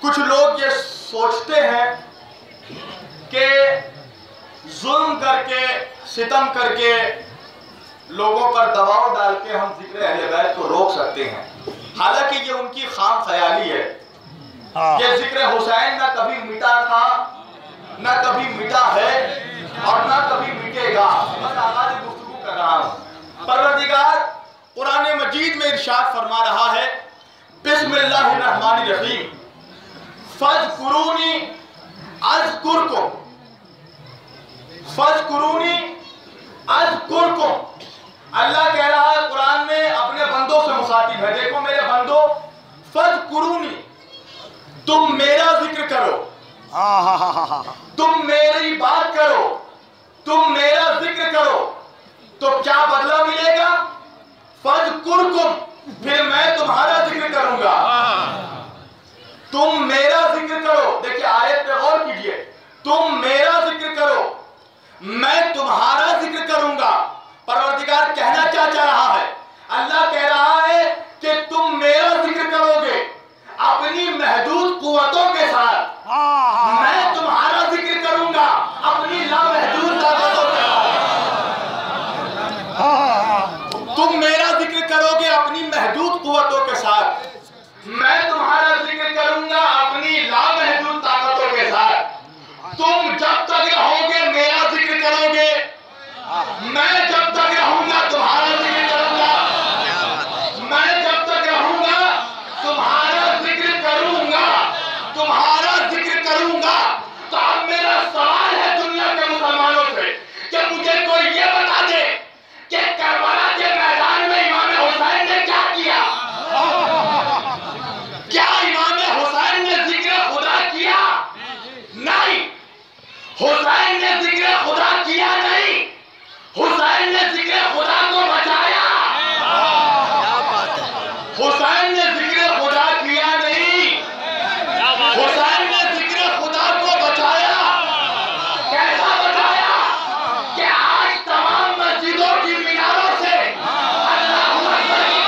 कुछ लोग ये सोचते हैं कि जुल्म करके, सितम करके, लोगों पर दबाव डाल के हम जिक्र अहले बैत को रोक सकते हैं। हालांकि ये उनकी खाम ख्याली है कि जिक्र हुसैन न कभी मिटा था, न कभी मिटा है और न कभी मिटेगा। बस आगाज़ गुफ्तगू कर रहा हूं। परवरदिगार कुरान मजीद में इरशाद फरमा रहा है, बिस्मिल्लाहिर्रहमानिर्रहीम, फज़कुरूनी अज़कुरकुम, फज़कुरूनी अज़कुरकुम। अल्लाह कह रहा है कुरान में अपने बंदों से मुखातिब है, देखो मेरे बंदो, फज़कुरूनी, तुम मेरा जिक्र करो, तुम मेरी बात करो, तुम मेरा जिक्र करो, तो क्या बदला मिलेगा? फज़कुरकुम, फिर मैं तुम्हारा जिक्र करूंगा। तुम मेरा जिक्र करो, देखिए आयत पे गौर कीजिए, तुम मेरा जिक्र करो, मैं तुम्हारा जिक्र करूंगा। परवरदिगार कहना क्या चाह रहा है? अल्लाह कह रहा है कि तुम मेरा जिक्र करोगे अपनी महदूद कुव्वतों के साथ, मैं तुम्हारा जिक्र करूंगा अपनी लामहदूद ताकतों के साथ। तुम मेरा जिक्र करोगे अपनी महदूद कुव्वतों के साथ, मैं तुम्हारा जिक्र करूंगा अपनी लामहदूद ताकतों के साथ। तुम जब तक रहोगे मेरा जिक्र करोगे, मैं जब तक रहूंगा तुम्हारा जिक्र करूंगा, मैं जब तक रहूंगा तुम्हारा जिक्र करूंगा, तुम्हारा जिक्र करूंगा। तो अब मेरा सवाल है दुनिया के मुसलमानों से कि मुझे कोई ये बता दे कि करबला के मैदान में इमाम हुसैन ने क्या किया? क्या इमाम हुसैन ने जिक्र खुदा किया? नहीं, हुसैन ने जिक्र खुदा किया नहीं, हुसैन ने जिक्र खुदा को बचाया। हुसैन ने जिक्र खुदा किया नहीं, हुसैन ने जिक्र खुदा को बचाया। कैसा बचाया? कि आज तमाम मस्जिदों की मीनारों से अल्लाहू अकबर की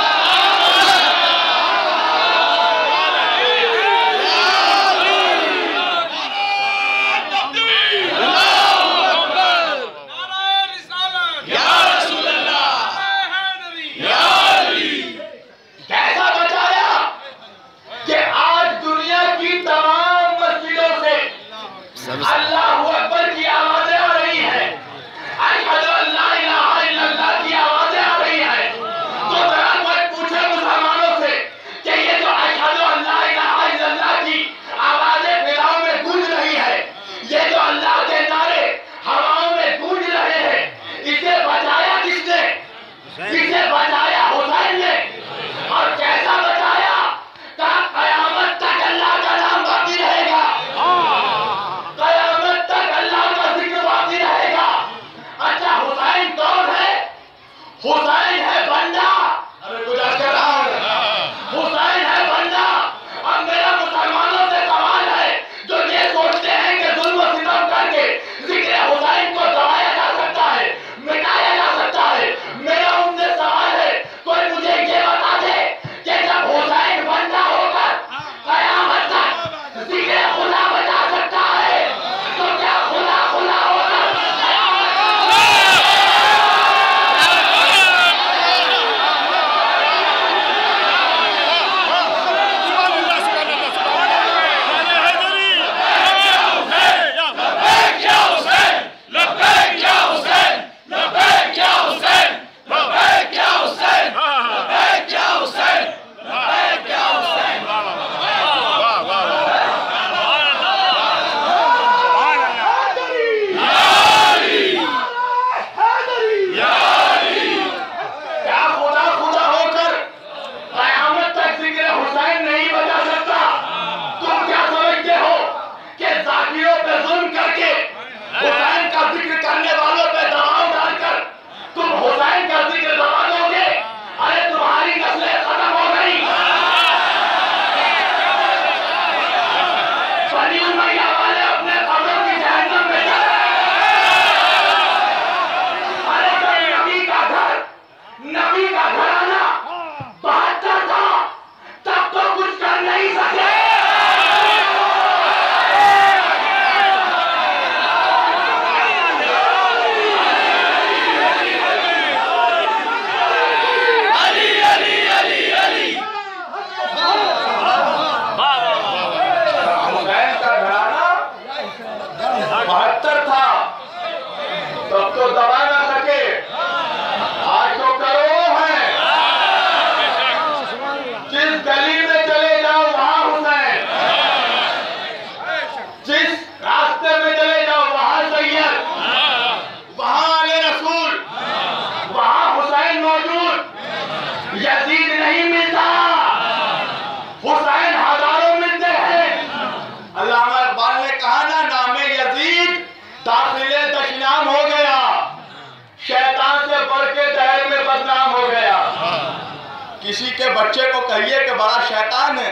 किसी के बच्चे को कहिए कि बड़ा शैतान है,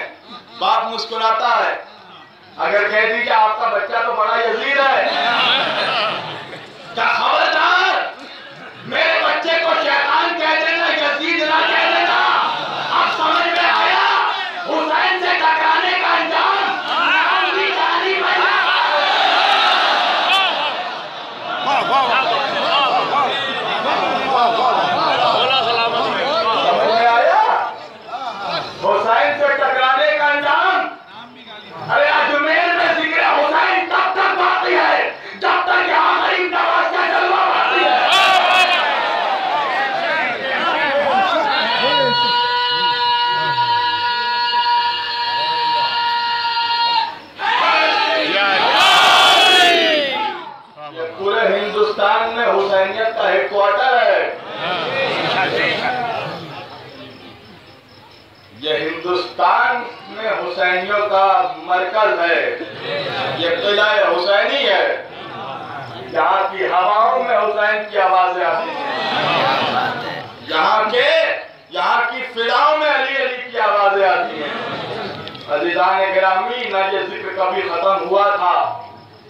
बाप मुस्कुराता है। अगर कह दीजिए आपका बच्चा तो बड़ा यजीद है, क्या खबरदार मेरे बच्चे को शैतान कह देना, यजीद ना कह देना। अब समझ में आया हुसैन से टकराने का अंजाम हुसैन से टकराने का अंजाम। अरे अजमेर में जिक्र हुसैन तब तक बाकी है जब तक यहाँ गरीब नवाज का जलवा बाकी है। ये पूरे हिंदुस्तान में हुसैनियत का हेडक्वार्टर है। ये हिंदुस्तान में हुसैनियों का मरकज है, ये किला हुसैनी है। यहाँ की हवाओं में हुसैन की आवाजें आती हैं, यहाँ की फिजाओं में अली अली की आवाजें आती हैं। अज़ीज़ान गिरामी, न ये जिक्र कभी खत्म हुआ था,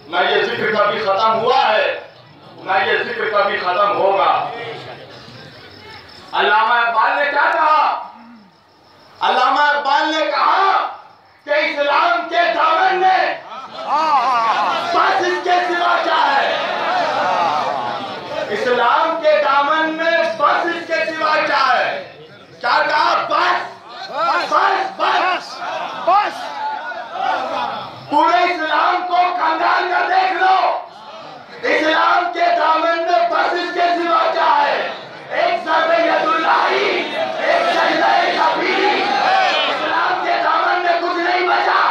न ये जिक्र कभी खत्म हुआ है, न ये जिक्र कभी खत्म होगा। अल्लामा इकबाल ने क्या कहा? अल्लामा इकबाल ने कहा कि इस्लाम के दामन में बस इसके सिवा क्या है? इस्लाम के दामन में बस इसके सिवा क्या है? क्या कहा? बस बस बस बस। पूरे इस्लाम को कंगाल कर देख लो, इस्लाम के दामन में बस इसके सिवा क्या है? एक ज़र्बे यदुल्लाही, एक सजदे शबीरी। इस्लाम के दामन में कुछ नहीं बचा।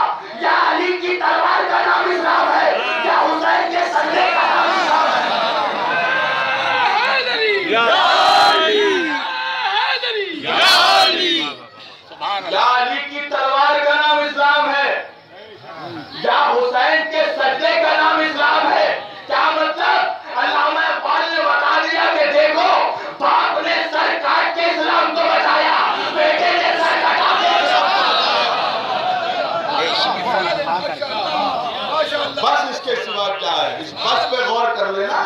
या अली की तलवार का नाम इस्लाम है, या हुसैन के सजदे का नाम इस्लाम है। या अली की तलवार का नाम इस्लाम है, या हुसैन के सजदे का नाम इस्लाम है। क्या मतलब? अल्लामा इकबाल ने बता दिया कि देखो, बाप ने सर काट के इस्लाम को बचाया, बेटे ने सर कटा के बस इसके सिवा क्या है? इस बस पे गौर कर लेना,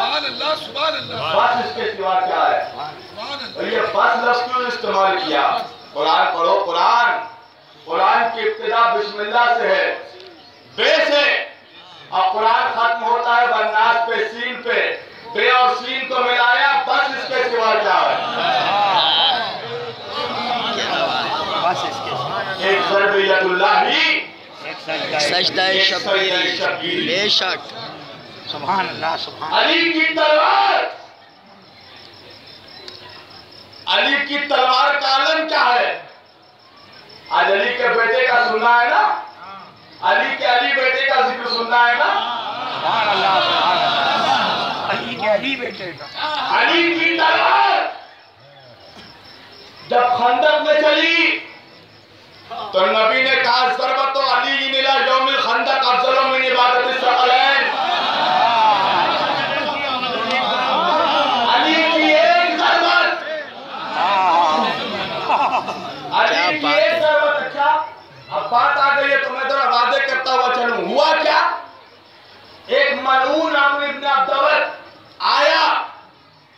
बस इसके सिवा क्या है? और ये बस लफ्ज़ क्यों इस्तेमाल किया? कुरान पढ़ो, कुरान की इब्तिदा बिस्मिल्लाह से है, बे से। अब कुरान खत्म होता है बन्नास पे, सीन पे, बे और सीन को मिलाया, बस इसके सिवा क्या है? एक ज़र्बियतुल्लाही, एक सजदा शबीरी। बेशक, सुभान अल्लाह, सुभान। अली की तलवार, अली की तलवार का आलम क्या है? आज अली के बेटे का सुनना है ना, अली बेटे का जिक्र सुनना है ना। सुभान अल्लाह, सुभान अल्लाह। अली बेटे का, अली की तलवार जब खंदक में चली तो नबी ने कहा, ज़रबतो अली इला यौमिल खंदक अफज़ल मिन इबादतिस सकलैन। अली की एक ज़रबत, अली की एक ज़रबत। अच्छा, अब बात आ गई है तो मैं थोड़ा वादे करता हुआ चलूं। हुआ क्या? एक मलऊन अमर इब्न अब्दवत आया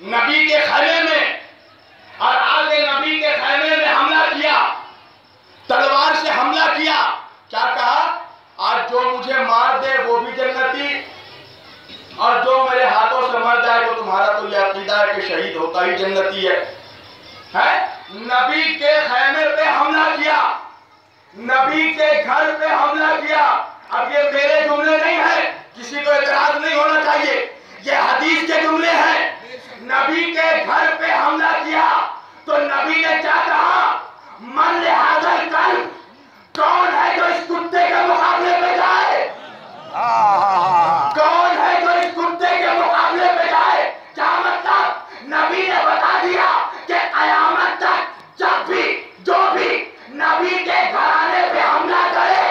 नबी के खैमे में और आगे नबी के खैमे में हमला किया, तलवार से हमला किया। क्या कहा? आज जो मुझे मार दे वो भी जन्नती, और जो मेरे हाथों से मर जाए तो तुम्हारा तो यह अकीदा है कि शहीद होता ही जन्नती है। नबी के खैमे पे हमला किया, नबी के घर पे हमला किया। अब ये मेरे जुमले नहीं है, किसी को एतराज नहीं होना चाहिए, ये हदीस के जुमले हैं। नबी के घर पे हमला किया तो नबी ने क्या कहा? मन लिहाजल कल, कौन है जो इस कुत्ते के मुकाबले पे जाए? कौन है जो इस कुत्ते के मुकाबले पे जाए? क्या मतलब? नबी ने बता दिया कि कयामत तक जब भी जो भी नबी के घराने पे हमला करे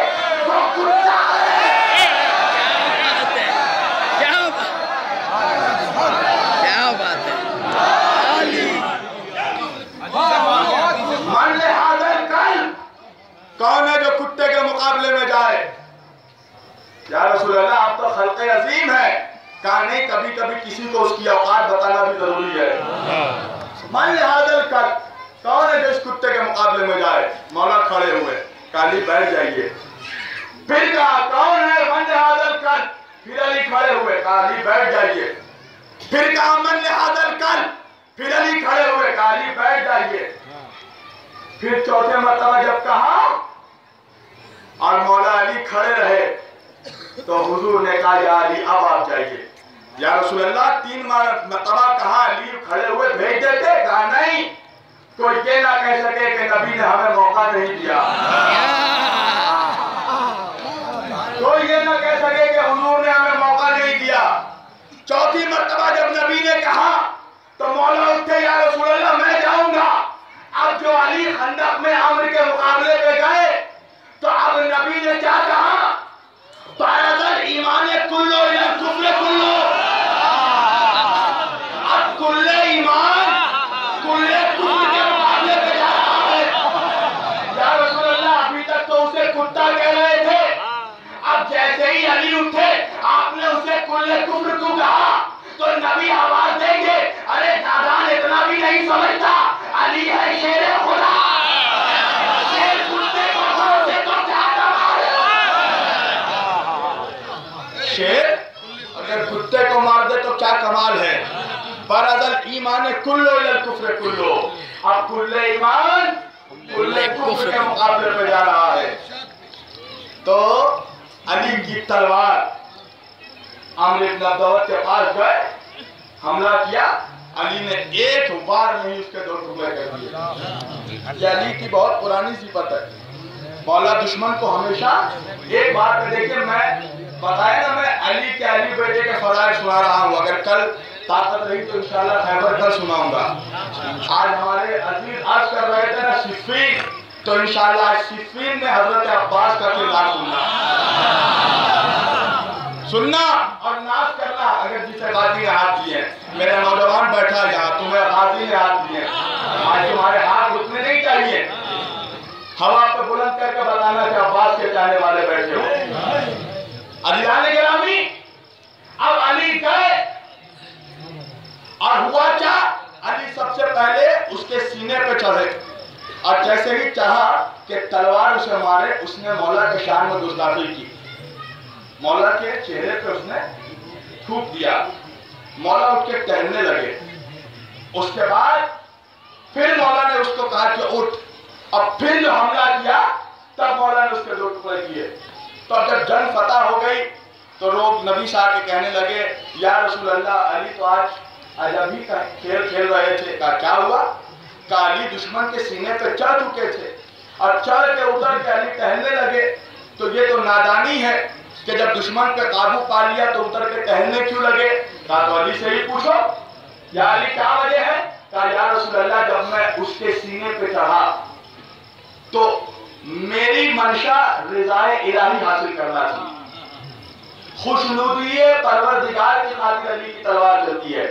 है, या रसूल अल्लाह आप तो खल्क़े अज़ीम है। कहा नहीं, कभी कभी किसी को उसकी औकात बताना भी जरूरी है। मान हादल कर, कौन है जो इस कुत्ते के मुकाबले में जाए? मौला खड़े हुए, काली बैठ जाइए। फिर कहा कौन है मन हादल कर? फिर अली खड़े हुए, काली बैठ जाइए। फिर कहा मन हादल कर? फिर अली खड़े हुए, काली बैठ जाइए। फिर चौथे मरतबा जब कहा और मौला अली खड़े रहे तो हुजूर ने कहा या अली अब आप जाइए। या रसूल अल्लाह 3 मरतबा कहा, अली खड़े हुए, भेज देते? कहा नहीं, कोई ये ना कह सके कि नबी ने हमें मौका नहीं दिया, कोई ये ना कह सके कि हुजूर ने हमें मौका नहीं दिया। चौथी मरतबा जब नबी ने कहा तो मौला उठे, या रसूल अल्लाह मैं जाऊंगा। अब जो अली खंदक में अम्र के मुकाबले पे गए तो अब नबी ने क्या कहा? बायदल ईमान कुल्लो इला कुफ्र कुल्लो। अब कुल्ले ईमान कुल्ले कुफ्र के मुकाबले पे जा रहा है। या रसूल अल्लाह अभी तक तो उसे कुत्ता कह रहे थे, अब जैसे ही अली उठे आपने उसे कुल्ले कुफ्र क्यों कहा? तो नबी आवाज देंगे, अरे नादान इतना भी नहीं समझता, अली है शेर खुदा। शेर कुत्ते को मार दे तो क्या कमाल है? शेर अगर कुत्ते को मार दे तो क्या कमाल है? बरअज़ल ईमान कुल्लो इलल कुफ्र कुल्लो। अब कुल्ले ईमान कुल्ले कुफ्र के मुकाबले पे जा रहा है। तो अली की तलवार अम्र इब्न अब्दवत के पास गए, हमला किया। अली ने एक बार नहीं उसके 2 टुकड़े कर दिए। ये अली की बहुत पुरानी सिफत है। मौला दुश्मन को हमेशा एक बार पे देखिए, मैं बताया ना, मैं अली के अली बेटे के फराइज सुना रहा हूँ। अगर कल ताकत रही तो इंशाल्लाह खैबर कल सुनाऊंगा। आज हमारे अजीज अर्ज कर रहे थे ना सिफ़ीन, तो इंशाल्लाह सिफ़ीन में हजरत अब्बास का किरदार सुनना और नाश करना। अगर जिसे गाजी ने हाथ दिए, मेरा नौजवान बैठा यहाँ, तुम्हें गाजी ने हाथ दिए, आज तुम्हारे हाथ उतने नहीं चाहिए। हवा पे बुलंद करके बताना कि अब्बास के चाहने वाले बैठे हो। अजीज़ान गिरामी, अब अली गए और हुआ क्या? अली सबसे पहले उसके सीने पे चढ़े और जैसे ही चाहा कि तलवार उसे मारे, उसने मौला के शान में गुस्ताखी की। मौला के चेहरे पे उसने थूक दिया। मौला उठ के टहलने लगे। उसके बाद फिर मौला ने उसको कहा कि उठ। अब फिर जो हमला किया तब मौला ने उसके 2 टुकड़े किए। तो अब जब जंग फतह हो गई तो लोग नबी साहब के कहने लगे, या रसूल अल्लाह अली तो आज अजब ही का खेल खेल रहे थे। कहा क्या हुआ? कहा अली दुश्मन के सीने पे चढ़ चुके थे और चढ़ के उतर के अली टहलने लगे। तो ये तो नादानी है कि जब दुश्मन पे काबू पा लिया तो उतर के टहलने क्यों लगे? कहा तो अली से ही पूछो, या अली क्या वजह है? कहा या रसूल अल्लाह जब मैं उसके सीने पे चढ़ा तो मेरी मंशा रिज़ाए इलाही हासिल करना थी। खुशनुदी परवरदिगार की खातिर अली की तलवार चलती है,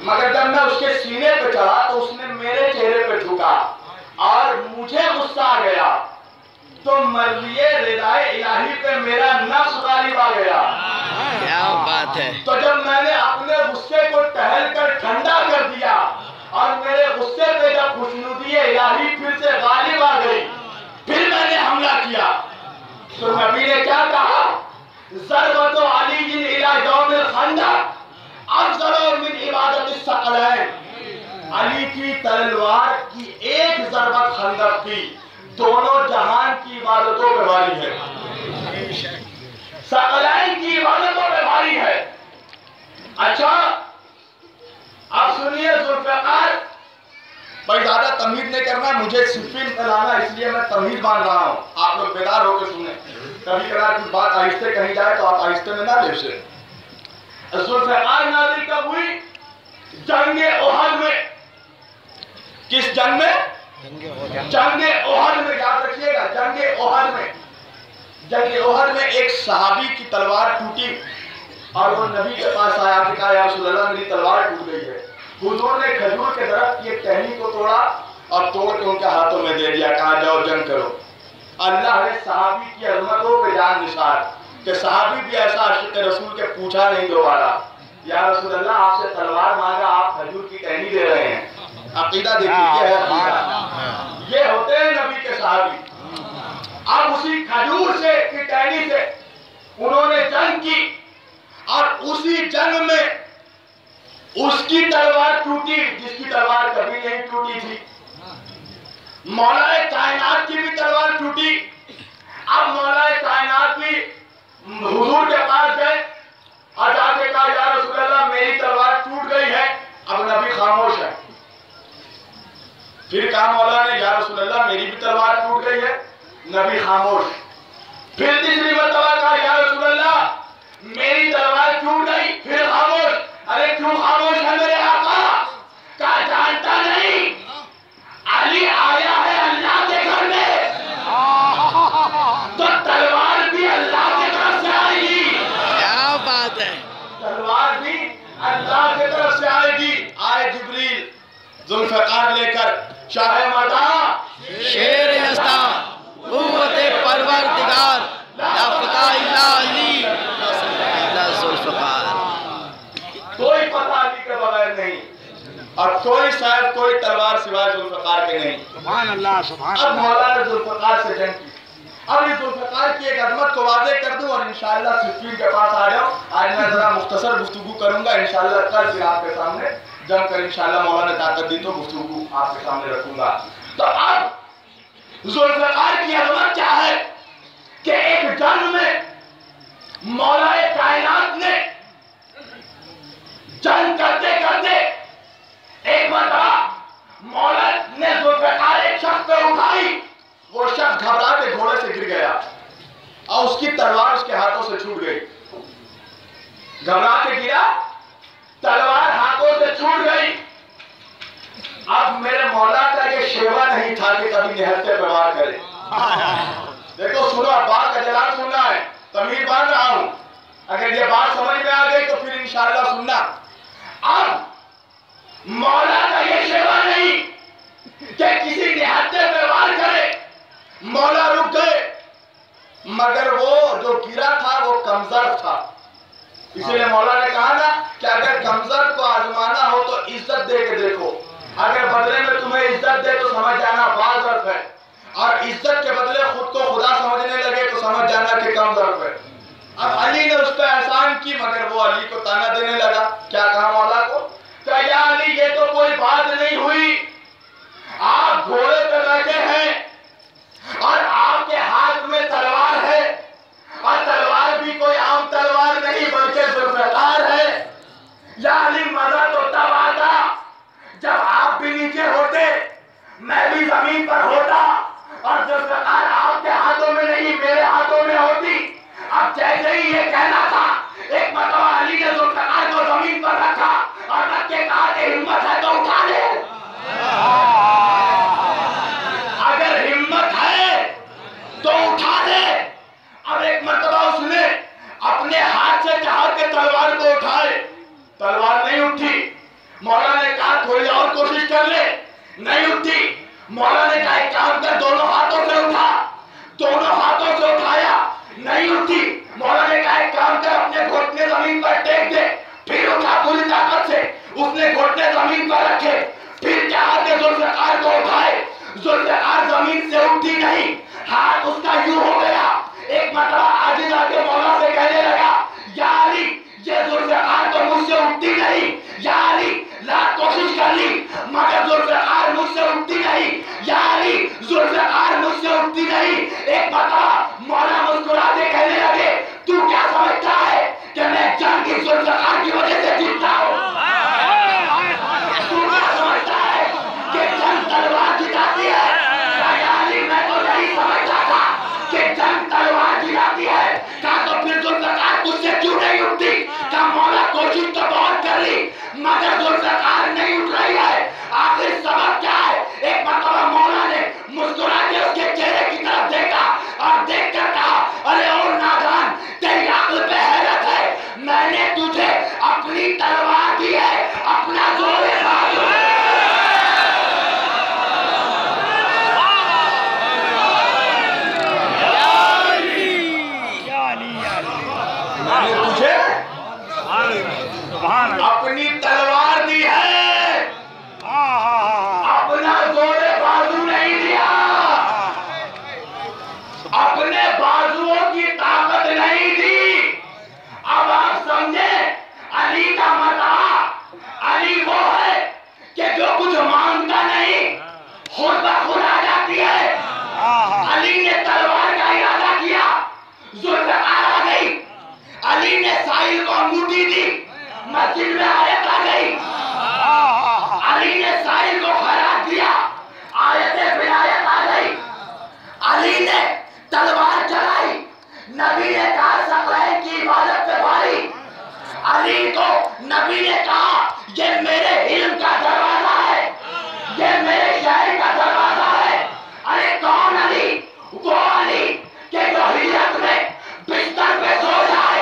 मगर जब मैं उसके सीने पे चढ़ा तो उसने मेरे चेहरे पे झुका और मुझे गुस्सा आ गया, तो मर्ज़िए रिज़ाए इलाही पे मेरा नफ्स गालिब आ गया। क्या बात है। तो जब मैंने अपने गुस्से को टहल कर ठंडा कर दिया और मेरे गुस्से पे जब खुशनुदी इलाही फिर से गालिब आ गई, फिर मैंने हमला किया। तो नबी ने क्या कहा? ज़रबतो अली जिन इला यौमिल खंदक अफ़ज़ल मिन इबादतिस सकलैन। अली की तलवार की एक ज़रबत खंदक की दोनों जहान की इबादतों पे भारी है, सकलैन की इबादतों पे भारी है। अच्छा अब सुनिए ज़ुल्फ़िकार भाई, ज्यादा तमीज नहीं करना, मुझे सिफ़ीन पे लाना, इसलिए मैं तमीज बांध रहा हूँ। आप लोग बेदार होकर सुने। कभी कभार कुछ बात आहिस्ते कही जाए तो आप आहिस्ते में ना ले उसे। ज़ुल्फ़िकार नाज़िल कब हुई? जंगे ओहद में। किस जंग में? जंगे ओहद में। याद रखिएगा, जंगे ओहद में। जंगे ओहद में एक सहाबी की तलवार टूटी और वो नबी के पास आया, कहा या रसूल अल्लाह मेरी तलवार टूट गई है। हुजूर ने खजूर के दरख्त की एक टहनी को तोड़ा और तोड़ के उनके हाथों में दे दिया, कहा जाओ जंग करो। अल्लाह ने सहाबी की अजमतों पे जान निसार कि सहाबी भी ऐसा आशिक रसूल के पूछा नहीं दोबारा, या रसूल अल्लाह आपसे तलवार मांगा, आप खजूर की टहनी दे रहे हैं। अकीदा देखिए, ये है अकीदा। ये होते हैं नबी के सहाबी। अब उसी खजूर से की टहनी से उन्होंने जंग की और उसी जंग में उसकी तलवार टूटी जिसकी तलवार कभी नहीं टूटी थी। मौलाए कायनात की भी तलवार टूटी। अब मौलाए कायनात भी हुजूर के पास गए और जाके कहा, या रसूल अल्लाह मेरी तलवार टूट गई है। अब नबी खामोश है। फिर कहा मौला ने, या रसूल अल्लाह मेरी भी तलवार टूट गई है। नबी खामोश। फिर तीसरी मर्तबा कहा, या रसूल अल्लाह मेरी तलवार टूट गई। फिर खामोश। अरे क्यों खामोश है मेरे आका? कहा जानता नहीं अली आया है अल्लाह के घर में, तो तलवार भी अल्लाह की तरफ से आएगी। क्या बात है, तलवार भी अल्लाह की तरफ से आएगी। आए जिब्रील जुल्फ़िकार लेकर, शाह मदा शेर यस्ता कुव्वते परवरदिगार या फता इला अली ला जुल्फ़िकार। कोई पता अली के बगैर नहीं और कोई शायद कोई तलवार सिवाय जुल्फ़िकार के नहीं। सुभान अल्लाह, सुभान अब मौला ने जुल्फ़िकार से जंग की। अब इस जुल्फ़िकार की एक अज़मत को वाज़ेह कर दूं और इंशाअल्लाह सिफ़ीन के पास आ जाओ। आज मैं जरा मुख्तसर गुफ्तगू करूंगा, इंशाअल्लाह कल फिर आपके सामने जम कर इंशाअल्लाह मौला ने ताकत दी तो गुफ्तगू आपके सामने रखूंगा। तो अब जुल्फ़िकार की अज़मत क्या है कि एक जंग में मौलाए कायनात ने जंग करते करते एक मरतबा मौला ने जुल्फ़िकार एक शख्स पे उठाई। वो शख्स घबरा के घोड़े से गिर गया और उसकी तलवार उसके हाथों से छूट गई। घबरा के गिरा, तलवार हाथों से छूट गई। अब मेरे मौला का ये शेवा नहीं था कि कभी निहत्थे पे वार करे। देखो सुनो, बात का जलाल सुनना है, तमीर बांध रहा हूं। अगर ये बात समझ में आ गई तो फिर इंशाअल्लाह सुनना। अब मौला का ये शेवा नहीं कि किसी निहत्थे पे वार करे। मौला रुक गए, मगर वो जो गिरा था वो कमजोर था। इसीलिए मौला ने कहा ना कि अगर कमजोर को आजमाना हो तो इज्जत दे के देखो। अगर बदले में तुम्हें इज्जत दे तो समझ जाना बाज़र्फ है, और इज्जत के बदले खुद को खुदा समझने लगे तो समझ जाना कि कमजोर है। अब अली ने उस पर एहसान की, मगर वो अली को ताना देने लगा। क्या कहा मौला को? कहा या अली ये तो कोई बात नहीं हुई, आप घोड़े पे बैठे हैं और आपके हाथ में तलवार है, और तलवार भी कोई आम तलवार नहीं बल्कि जुल्फ़िकार है। या अली मजा तो तब आता जब आप भी नीचे होते, मैं भी जमीन पर होता, और जुल्फ़िकार आपके हाथों में नहीं मेरे हाथों में होती। अब जैसे ही ये कहना था, एक मरतबा अली ने जुल्फ़िकार को जमीन पर रखा और रख के कहा कि हिम्मत है तो उठा ले। अगर हिम्मत है तो उठा ले। अब एक मरतबा उसने अपने हाथ से चाह के तलवार को उठाए, तलवार नहीं उठी। मौला ने कहा थोड़ी और कोशिश कर ले, नहीं उठी। मौला ने कहा एक काम कर, दोनों हाथों से उठा। दोनों हाथों से उठाया, नहीं उठी। मौला ने कहा एक काम कर, अपने घुटने जमीन पर टेक दे। फिर उठा पूरी ताकत से, उसने घुटने जमीन पर रखे, फिर चाह के जुल्फ़िकार को उठाए। जुल्फ़िकार जमीन से उठी नहीं, हाथ उसका यूं हो गया। एक मरतबा आगे जाके मौला से कहने लगा, या अली ये जुल्फ़िकार तो मुझसे उठती नहीं। या अली लाख कोशिश कर ली मगर जुल्फ़िकार मुझसे उठती नहीं। या अली जुल्फ़िकार मुझसे उठती नहीं। एक मरतबा मौला मुस्कुराते कहने लगे, तू क्या समझता है कि मैं जंग इस जुल्फ़िकार की वजह से जीतता हूं? तू क्या समझता है कि जंग तलवार जिताती है? या अली मैं तो नहीं समझता था कि जंग तलवार जिताती है। कहा तो फिर जुल्फ़िकार तुझसे क्यों नहीं उठती? कहा मौला कोशिश तो बहुत कर ली मगर जुल्फ़िकार नहीं उठ रही है। आखिर सबब क्या है? एक मरतबा मौला ने मुस्कुरा के उसके चेहरे की तरफ देखा और देखकर कहा, अरे ओ नादान, तेरी अक्ल पे हैरत है। मैंने तुझे अपनी तलवार दी है, अपना जोर बाजू। मैंने तुझे अपनी तलवार दी है, अपना जोरे बाजू नहीं दिया, अपने बाजुओं की ताकत नहीं दी। अब आप समझे अली का मतलब, अली वो है कि जो कुछ मांगता नहीं खुद ब खुद आ जाती है। अली ने तलवार का इरादा किया, जुल्फ़िकार आ गई। अली ने साहिल को अंगूठी दी, मस्जिद में आयत आ गई। अली ने साहिल को खराब दिया, आयत विलायत आ गई। अली ने तलवार चलाई, नबी ने कहा सकलैन की इबादत पे भारी। अली को नबी ने कहा ये मेरे इल्म का दरवाजा है, ये मेरे शहर का दरवाजा है। अरे कौन अली? वो अली के जो हिजरत में बिस्तर पे सो जाए,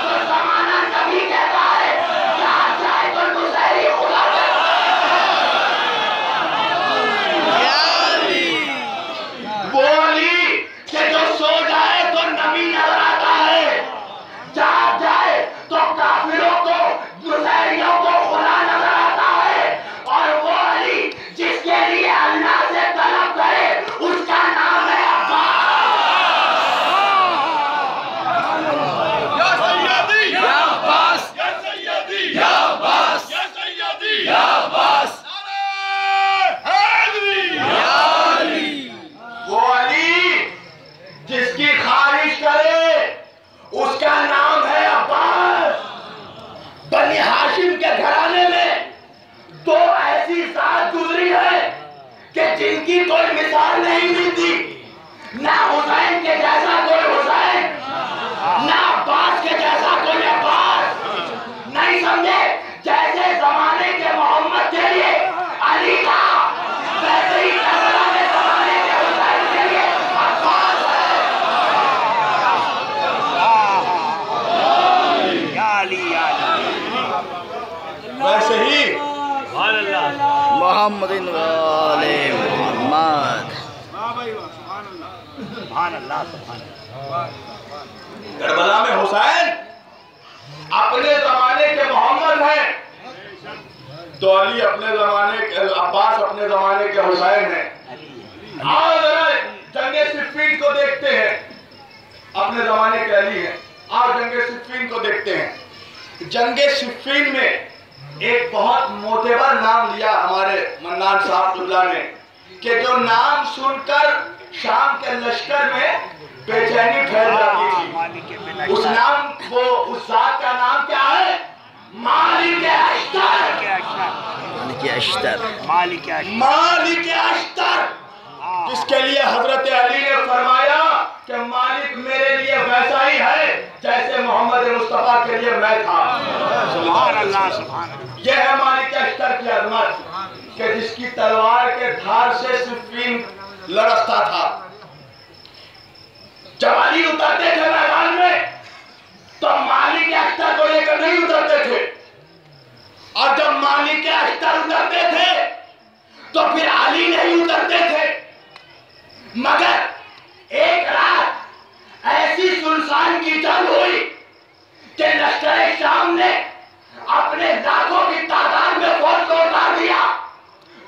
तो ज़माना नबी कहता है जहाँ जाए तो मुसहरी खुदा वो अली के जो सो जाए तो नबी नजर आता है, जहाँ जाए तो काफिरों को, मुसहरियों को खुदा नजर आता है। और वो अली जिसके लिए अल्लाह से तलब करे उसका नाम है अब्बास। वो अली जिसकी खारिश करे उसका नाम है अब्बास। बनी हाशिम के घराने में दो ऐसी जात गुजरी है कि जिनकी कोई मिसाल नहीं मिलती। ना हुसैन के जैसा कोई हुसैन, ना अब्बास के जैसा कोई अब्बास। नहीं समझे? जैसे जमाने के मोहम्मद के लिए अली था, वैसे ही करबला में जमाने के हुसैन के लिए अब्बास है। वैसे ही मोहम्मद वाले मोहम्मद। करबला में हुसैन अपने जमाने के मोहम्मद हैं, तो अली अपने जमाने के, अब्बास अपने जमाने के हुसैन हैं। आओ जरा जंगे सिफ़ीन को देखते हैं, अपने जमाने के अली हैं। आओ जंगे सिफ़ीन को देखते हैं। जंगे सिफ़ीन में एक बहुत मोतेबर नाम लिया हमारे मन्नान साहबुल्लाह ने, कि जो नाम सुनकर शाम के लश्कर में बेचैनी फैल जाती थी। उस नाम वो, उस जात का नाम क्या है? मालिक अश्तर। मालिक अश्तर, जिसके लिए हजरत अली ने फरमाया कि मालिक मेरे लिए वैसा ही है जैसे मोहम्मद मुस्तफा के लिए मैं था। यह है मालिक अश्तर की अजमत, कि जिसकी तलवार के धार से सिफ़ीन लड़खता था। जब अली उतरते थे मैदान में तो मालिक अश्तर को लेकर नहीं उतरते थे, और जब मालिक अश्तर उतरते थे तो फिर अली नहीं उतरते थे। मगर एक रात ऐसी सुनसान की जंग हुई कि लश्कर शाम ने अपने लाखों की तादाद में फौज को उतार दिया।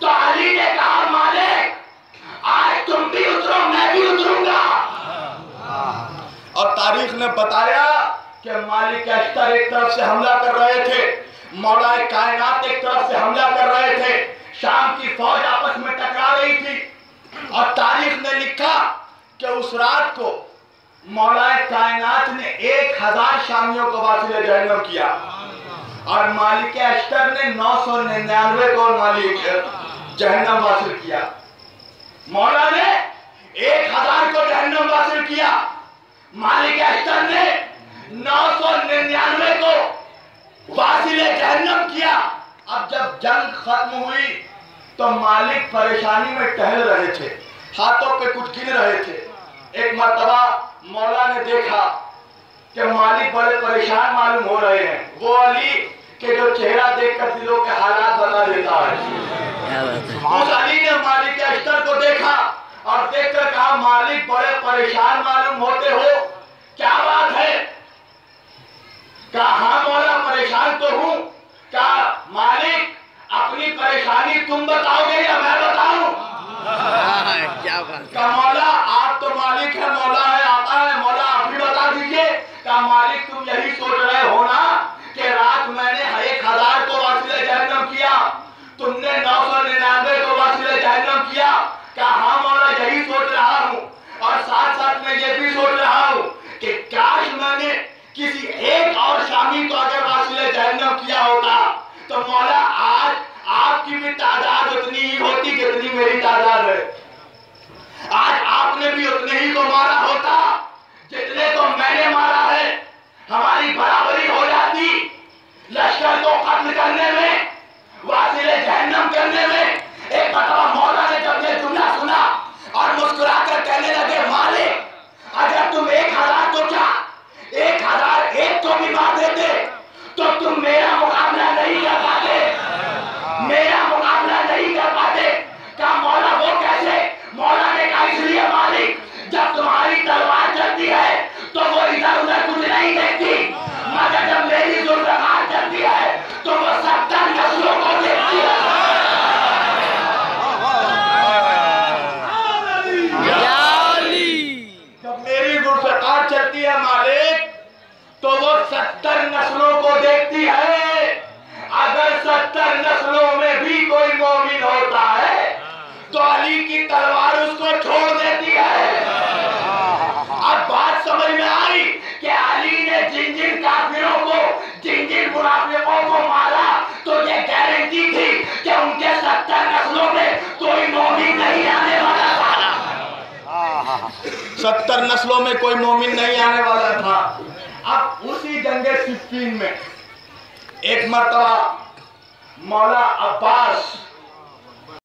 तो अली ने कहा मालिक आज तुम भी उतरो, मैं भी उतरूंगा। और तारीख ने बताया कि मालिक अश्तर एक तरफ से हमला कर रहे थे, मौलाए कायनात एक तरफ से हमला कर रहे थे। शाम की फौज आपस में टकरा रही थी। और तारीख ने लिखा कि उस रात को मौलाए कायनात ने 1000 शामियों को वासिले जहन्नम किया, और मालिक अश्तर ने 999 को मालिक जहन्नम वासिल किया। मौला ने 1000 को जहन्नम वासिल किया, मालिक अश्तर ने 999 को वासिले जहन्नम किया। अब जब जंग खत्म हुई तो मालिक परेशानी में टहल रहे थे, हाथों पे कुछ गिन रहे थे। एक मर्तबा मौला ने देखा कि मालिक बड़े परेशान मालूम हो रहे हैं। वो अली के जो चेहरा देखकर दिलों के हालात बता देता है। उस अली ने मालिक अश्तर को देखा और देखकर कहा मालिक बड़े परेशान मालूम होते हो, क्या बात है? कहा हाँ मौला परेशान तो हूं। कहा मालिक अपनी परेशानी तुम बताओगे या मैं बताऊं? क्या बात। कहा मौला आप तो मालिक है, मौला है, आता है, मौला आप ही बता दीजिए। कहा मालिक तुम यही सोच रहे हो ना कि रात मैंने 1000 को वासिले जहन्नम किया, तुमने 999 को वासिले जहन्नम किया। कहा हाँ मौला यही सोच रहा हूँ, और साथ साथ मैं ये भी सोच रहा हूँ कि काश मैंने किसी एक और शामी को अगर वासिले जहन्नम किया होता तो मौला आज आपकी भी तादाद उतनी ही होती जितनी मेरी तादाद है। आज आपने भी उतने ही को मारा होता जितने को मैंने मारा है। हमारी बराबरी हो जाती लश्कर को कत्ल करने में, वासिले जहन्नम करने में। एक मरतबा मौला ने जब ये जुमला सुना और मुस्कुराकर कहने लगे मालिक अगर तुम 1000 को क्या 1001 को भी मार देते तो तुम मेरा मुकाबला नहीं कर पाते, मेरा मुकाबला नहीं कर पाते। कहा मौला वो कैसे? मौला ने कहा इसलिए मालिक जब तुम्हारी तलवार चलती है तो वो इधर उधर कुछ नहीं देखती, मगर जब मेरी जुल्फ़कार चलती है तो वो 70 नस्लों को देखती है। जब मेरी जुल्फ़कार चलती है मालिक तो वो 70 नस्लों को देखती है। अगर 70 नस्लों में भी कोई मोमिन होता है तो अली की तलवार उसको छोड़ देती है। अब बात समझ में आई कि अली ने जिन जिन काफिरों को, जिन जिन मुनाफिकों को मारा तो ये गारंटी थी कि उनके 70 नस्लों में कोई मोमिन नहीं आने वाला था। 70 नस्लों में कोई मोमिन नहीं आने वाला था। अब उसी जंगे सिफ्फीन में एक मर्तबा मौला अब्बास